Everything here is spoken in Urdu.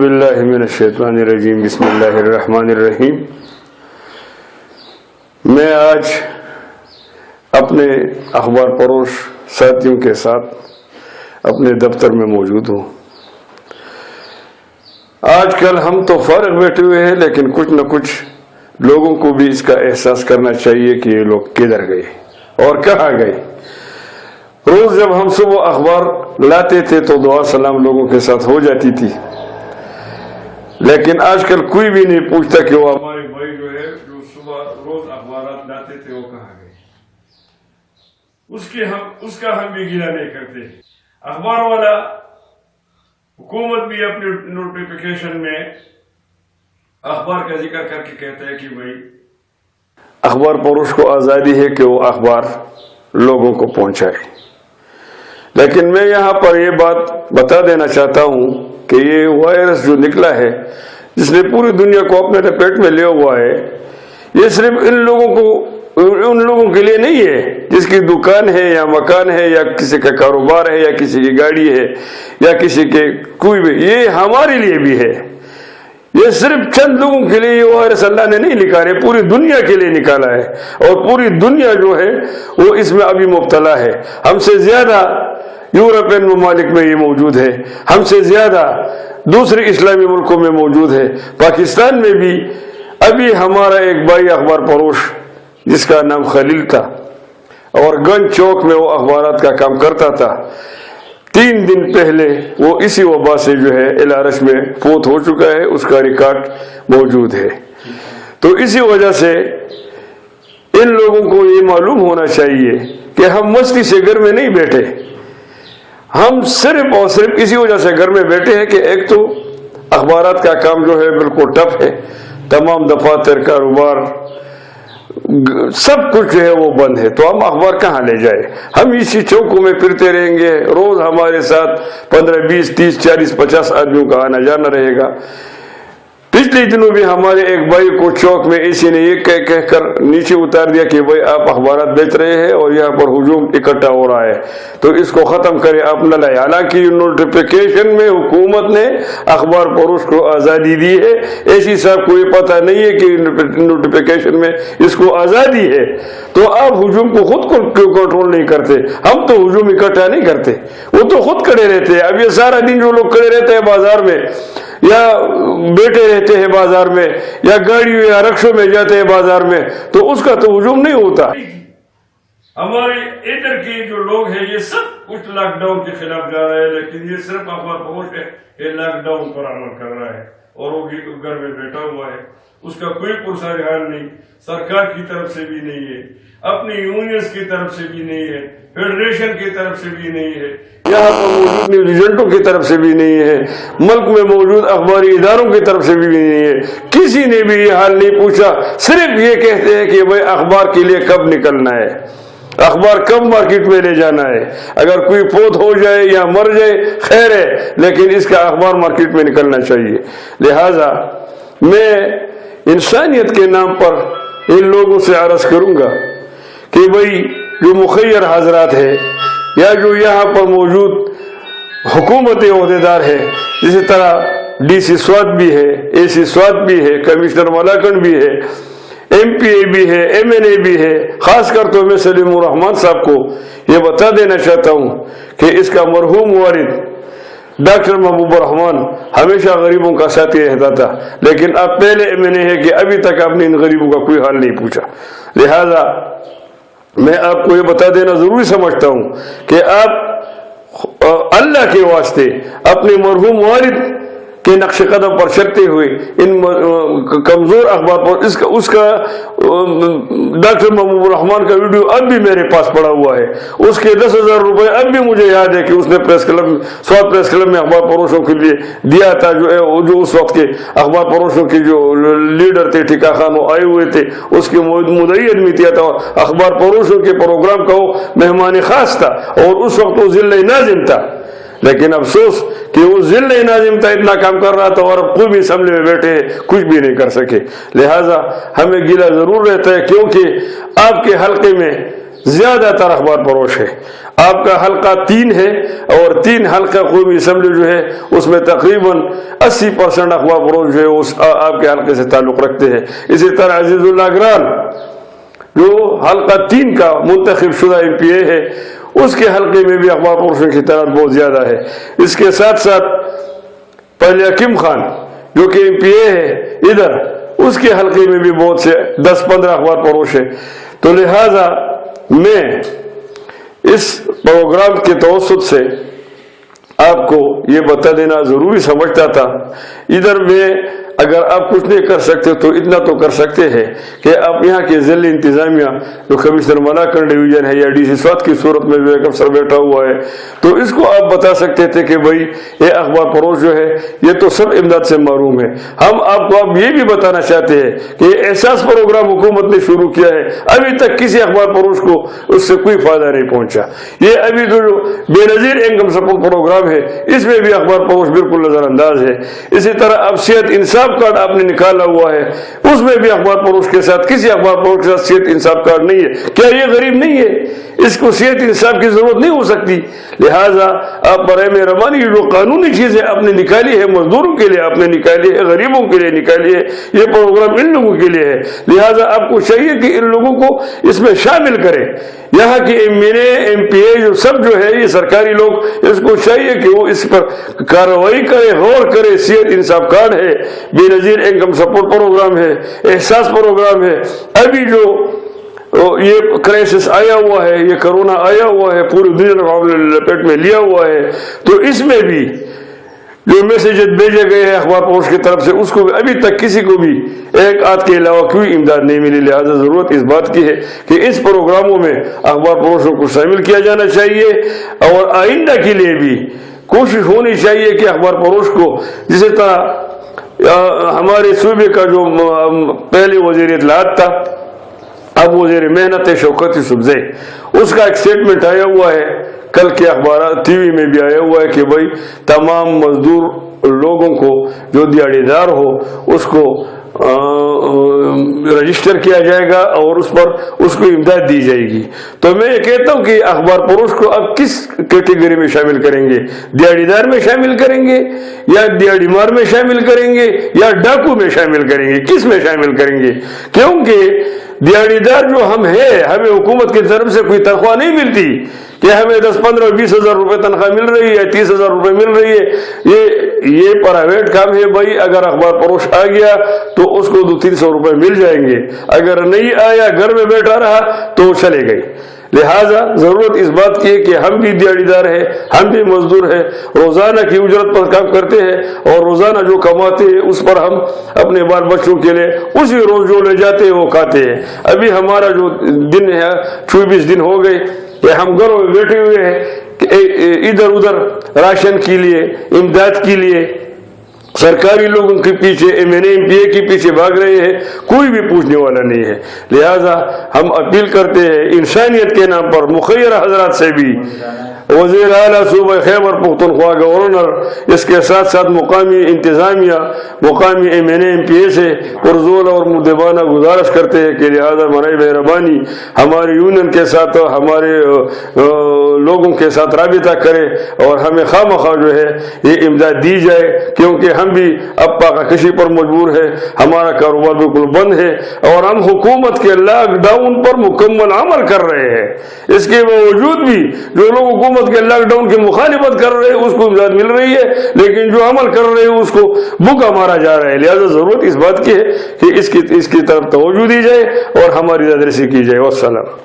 باللہ من الشیطان الرجیم بسم اللہ الرحمن الرحیم۔ میں آج اپنے اخبار فروش ساتھیوں کے ساتھ اپنے دفتر میں موجود ہوں۔ آج کل ہم تو فارغ بیٹھے ہوئے ہیں، لیکن کچھ نہ کچھ لوگوں کو بھی اس کا احساس کرنا چاہیے کہ یہ لوگ کدھر گئے اور کہاں گئے۔ روز جب ہم صبح اخبار لاتے تھے تو دعا سلام لوگوں کے ساتھ ہو جاتی تھی، لیکن آج کل کوئی بھی نہیں پوچھتا کہ وہ ہمارے بھائی جو ہے جو صبح روز اخبارات لاتے تھے وہ کہاں گئے۔ اس کا ہم بھی گلہ نہیں کرتے۔ اخبار والا حکومت بھی اپنے نوٹیفیکیشن میں اخبار کا ذکر کر کے کہتا ہے کہ بھائی اخبار فروش کو آزادی ہے کہ وہ اخبار لوگوں کو پہنچائے، لیکن میں یہاں پر یہ بات بتا دینا چاہتا ہوں کہ یہ وائرس جو نکلا ہے جس نے پوری دنیا کو اپنے لپیٹ میں لیا ہوا ہے، یہ صرف ان لوگوں کے لیے نہیں ہے جس کی دکان ہے یا مکان ہے یا کسی کا کاروبار ہے یا کسی کی گاڑی ہے یا کسی کے کوئی بھی، یہ ہمارے لیے بھی ہے۔ یہ صرف چند لوگوں کے لیے یہ وائرس اللہ نے نہیں نکالا، پوری دنیا کے لیے نکالا ہے، اور پوری دنیا جو ہے وہ اس میں ابھی مبتلا ہے۔ ہم سے زیادہ یورپین ممالک میں یہ موجود ہے، ہم سے زیادہ دوسرے اسلامی ملکوں میں موجود ہے۔ پاکستان میں بھی ابھی ہمارا ایک بھائی اخبار فروش جس کا نام خلیل تھا اور گنج چوک میں وہ اخبارات کا کام کرتا تھا، 3 دن پہلے وہ اسی وبا سے جو ہے الارش میں فوت ہو چکا ہے، اس کا ریکارڈ موجود ہے۔ تو اسی وجہ سے ان لوگوں کو یہ معلوم ہونا چاہیے کہ ہم مستی سے گھر میں نہیں بیٹھے، ہم صرف اور صرف اسی وجہ سے گھر میں بیٹھے ہیں کہ ایک تو اخبارات کا کام جو ہے بالکل ٹف ہے، تمام دفاتر کاروبار سب کچھ جو ہے وہ بند ہے، تو ہم اخبار کہاں لے جائے؟ ہم اسی چوکوں میں پھرتے رہیں گے، روز ہمارے ساتھ 15 20 30 40 50 آدمیوں کا آنا جانا رہے گا۔ پچھلے دنوں بھی ہمارے ایک بھائی کو چوک میں اسی نے یہ کہہ کر نیچے اتار دیا کہ بھائی آپ اخبارات بیچ رہے ہیں اور یہاں پر ہجوم اکٹھا ہو رہا ہے، تو اس کو ختم کرے آپ نہ لائے۔ حالانکہ نوٹیفیکیشن میں حکومت نے اخبار فروش کو آزادی دی ہے، ایسی صاحب کوئی پتہ نہیں ہے کہ نوٹیفیکیشن میں اس کو آزادی ہے، تو آپ ہجوم کو خود کو کنٹرول نہیں کرتے۔ ہم تو ہجوم اکٹھا نہیں کرتے، وہ تو خود کھڑے رہتے ہیں۔ اب یہ سارا دن جو لوگ کھڑے رہتے ہیں بازار میں یا بیٹھے رہتے ہیں بازار میں یا گاڑیوں یا رکشوں میں جاتے ہیں بازار میں، تو اس کا تو ہجوم نہیں ہوتا۔ ہمارے ادھر کے جو لوگ ہیں یہ سب کچھ لاک ڈاؤن کے خلاف جا رہے ہیں، لیکن یہ صرف اخبار فروش ہے یہ لاک ڈاؤن پر عمل کر رہا ہے اور وہ گھر میں بیٹھا ہوا ہے، اس کا کوئی پرسہ حال نہیں، سرکار کی طرف سے بھی نہیں ہے، اپنی یونینز کی طرف سے بھی نہیں ہے، فیڈریشن کی طرف سے بھی نہیں ہے، یہاں پر موجود نیوز ایجنٹوں کی طرف سے بھی نہیں ہے، ملک میں موجود اخباری اداروں کی طرف سے بھی نہیں ہے۔ کسی نے بھی یہ حال نہیں پوچھا، صرف یہ کہتے ہیں کہ بھائی اخبار کے لیے کب نکلنا ہے، اخبار کب مارکیٹ میں لے جانا ہے، اگر کوئی فوت ہو جائے یا مر جائے خیر ہے، لیکن اس کا اخبار مارکیٹ میں نکلنا چاہیے۔ لہذا میں انسانیت کے نام پر ان لوگوں سے عرض کروں گا کہ بھائی جو مخیر حضرات ہے یا جو یہاں پر موجود حکومتی عہدیدار ہے، اسی طرح ڈی سی سوات بھی ہے، اے سی سوات بھی ہے، کمشنر ملاکنڈ بھی ہے، ایم پی اے بھی ہے، ایم این اے بھی ہے، خاص کر تو میں سلیم الرحمان صاحب کو یہ بتا دینا چاہتا ہوں کہ اس کا مرحوم والد ڈاکٹر محبوب الرحمان ہمیشہ غریبوں کا ساتھی رہتا تھا، لیکن اب پہلے ایم این اے ہے کہ ابھی تک آپ نے ان غریبوں کا کوئی حال نہیں پوچھا۔ لہذا میں آپ کو یہ بتا دینا ضروری سمجھتا ہوں کہ آپ اللہ کے واسطے اپنے مرحوم والد کے نقش قدم پر چلتے ہوئے ان کمزور اخبار پر اس کا ڈاکٹر محبوب الرحمان کا ویڈیو اب بھی میرے پاس پڑا ہوا ہے، اس کے 10,000 روپے اب بھی مجھے یاد ہے کہ اس نے سوات پریس کلب میں اخبار فروشوں کے لیے دیا تھا، جو اس وقت کے اخبار فروشوں کے جو لیڈر تھے ٹھیکا خان وہ آئے ہوئے تھے، اس کے مدعی آدمی دیا تھا، اخبار فروشوں کے پروگرام کا وہ مہمان خاص تھا اور اس وقت وہ ضلع ناظم تھا، لیکن افسوس کہ وہ ضلع ناظم تھا، اتنا کام کر رہا تھا اور اب کوئی بھی اسمبلی میں بیٹھے کچھ بھی نہیں کر سکے۔ لہٰذا ہمیں گلہ ضرور رہتا ہے، کیونکہ آپ کے حلقے میں زیادہ تر اخبار فروش ہے. آپ کا حلقہ 3 ہے اور 3 حلقہ قومی اسمبلی جو ہے اس میں تقریباً 80% اخبار فروش جو ہے اس آپ کے حلقے سے تعلق رکھتے ہیں. اسی طرح عزیز اللہ اگران جو حلقہ 3 کا منتخب شدہ MPA ہے اس کے حلقے میں بھی اخبار فروشوں کی تعداد بہت زیادہ ہے. اس کے ساتھ ساتھ پہلے حکیم خان جو کہ MPA ہے ادھر اس کے حلقے میں بھی بہت سے 10-15 اخبار فروش ہے. تو لہذا میں اس پروگرام کے توسط سے آپ کو یہ بتا دینا ضروری سمجھتا تھا. ادھر میں اگر آپ کچھ نہیں کر سکتے تو اتنا تو کر سکتے ہیں کہ آپ یہاں کے ضلع انتظامیہ جو کمشنر ملاکنڈ ڈویژن ہے یا DC سوات کی صورت میں جو ایک افسر بیٹھا ہوا ہے تو اس کو آپ بتا سکتے تھے کہ بھائی یہ اخبار فروش جو ہے یہ تو سب امداد سے محروم ہے. ہم آپ کو اب یہ بھی بتانا چاہتے ہیں کہ یہ احساس پروگرام حکومت نے شروع کیا ہے, ابھی تک کسی اخبار فروش کو اس سے کوئی فائدہ نہیں پہنچا. یہ ابھی جو بے نظیر انکم سپورٹ پروگرام ہے اس میں بھی اخبار فروش بالکل نظر انداز ہے. اسی طرح اب صحت انصاف کارڈ آپ نے نکالا ہوا ہے اس میں بھی اخبار فروش کے ساتھ کسی اخبار فروش کے ساتھ صحت انصاف کارڈ نہیں ہے. کیا یہ غریب نہیں ہے؟ اس کو صحت انصاف کی ضرورت نہیں ہو سکتی؟ لہٰذا آپ برائے مہربانی جو قانونی چیزیں آپ نے نکالی ہے مزدوروں کے لیے آپ نے نکالی ہے, غریبوں کے لیے نکالی ہے, یہ پروگرام ان لوگوں کے لیے ہے. لہٰذا آپ کو چاہیے کہ ان لوگوں کو اس میں شامل کریں. یہاں کے MPA جو سب جو ہے یہ سرکاری لوگ اس کو چاہیے کہ وہ اس پر کارروائی کرے, غور کرے. صحت انصاف کارڈ ہے, بے نظیر انکم سپورٹ پروگرام ہے, احساس پروگرام ہے. ابھی جو یہ کرائسس آیا ہوا ہے, یہ کرونا آیا ہوا ہے, پوری دنیا نے لپیٹ میں لیا ہوا ہے, تو اس میں بھی جو میسیجز بھیجے گئے ہیں اخبار فروش کی طرف سے اس کو بھی ابھی تک کسی کو بھی ایک آدھ کے علاوہ کوئی امداد نہیں ملی. لہذا ضرورت اس بات کی ہے کہ اس پروگراموں میں اخبار فروشوں کو شامل کیا جانا چاہیے اور آئندہ کے لیے بھی کوشش ہونی چاہیے کہ اخبار فروش کو جس طرح ہمارے صوبے کا جو پہلے وزیر اطلاعات تھا اب وزیر محنت شوکت یوسفزئی, اس کا ایک سٹیٹمنٹ آیا ہوا ہے کل کے اخبارات TV میں بھی آیا ہوا ہے کہ بھائی تمام مزدور لوگوں کو جو دیہڑی دار ہو اس کو رجسٹر کیا جائے گا اور اس پر اس کو امداد دی جائے گی. تو میں یہ کہتا ہوں کہ اخبار فروش کو اب کس کیٹیگری میں شامل کریں گے؟ دیہڑی دار میں شامل کریں گے یا دیہڑی مار میں شامل کریں گے یا ڈاکو میں شامل کریں گے؟ کس میں شامل کریں گے؟ کیونکہ دیہڑی دار جو ہم ہیں ہمیں حکومت کی طرف سے کوئی تنخواہ نہیں ملتی کہ ہمیں 10-15-20 ہزار روپے تنخواہ مل رہی ہے, 30 ہزار روپے مل رہی ہے. یہ پرائیویٹ کام ہے بھائی. اگر اخبار فروش آ گیا تو اس کو 200-300 روپے مل جائیں گے, اگر نہیں آیا گھر میں بیٹھا رہا تو وہ چلے گئے. لہذا ضرورت اس بات کی ہے کہ ہم بھی دیہڑی دار ہیں, ہم بھی مزدور ہیں, روزانہ کی اجرت پر کام کرتے ہیں اور روزانہ جو کماتے ہیں اس پر ہم اپنے بال بچوں کے لیے اسی روز جو لے جاتے ہیں وہ کھاتے ہیں. ابھی ہمارا جو دن ہے 24 دن ہو گئے کہ ہم گھروں میں بیٹھے ہوئے ہیں ادھر ادھر راشن کے لیے, امداد کے لیے سرکاری لوگوں کے پیچھے MPA کے پیچھے بھاگ رہے ہیں, کوئی بھی پوچھنے والا نہیں ہے. لہذا ہم اپیل کرتے ہیں انسانیت کے نام پر مخیر حضرات سے بھی, وزیر اعلیٰ صوبہ خیبر پختونخوا گورنر, اس کے ساتھ ساتھ مقامی انتظامیہ, مقامی MPA سے پرزور اور مدبانہ گزارش کرتے ہیں کہ لہذا برائے مہربانی ہماری یونین کے ساتھ ہمارے لوگوں کے ساتھ رابطہ کرے اور ہمیں خواہ مخواہ جو ہے یہ امداد دی جائے, کیونکہ ہم بھی اب پاکہ کشی پر مجبور ہے, ہمارا کاروبار بالکل بند ہے اور ہم حکومت کے لاک ڈاؤن پر مکمل عمل کر رہے ہیں. اس کے باوجود بھی جو لوگ حکومت کے لاک ڈاؤن کی مخالفت کر رہے ہیں اس کو امداد مل رہی ہے, لیکن جو عمل کر رہے ہیں اس کو بھوکا مارا جا رہا ہے. لہذا ضرورت اس بات کی ہے کہ اس کی طرف توجہ دی جائے اور ہماری رضا رسی کی جائے. والسلام.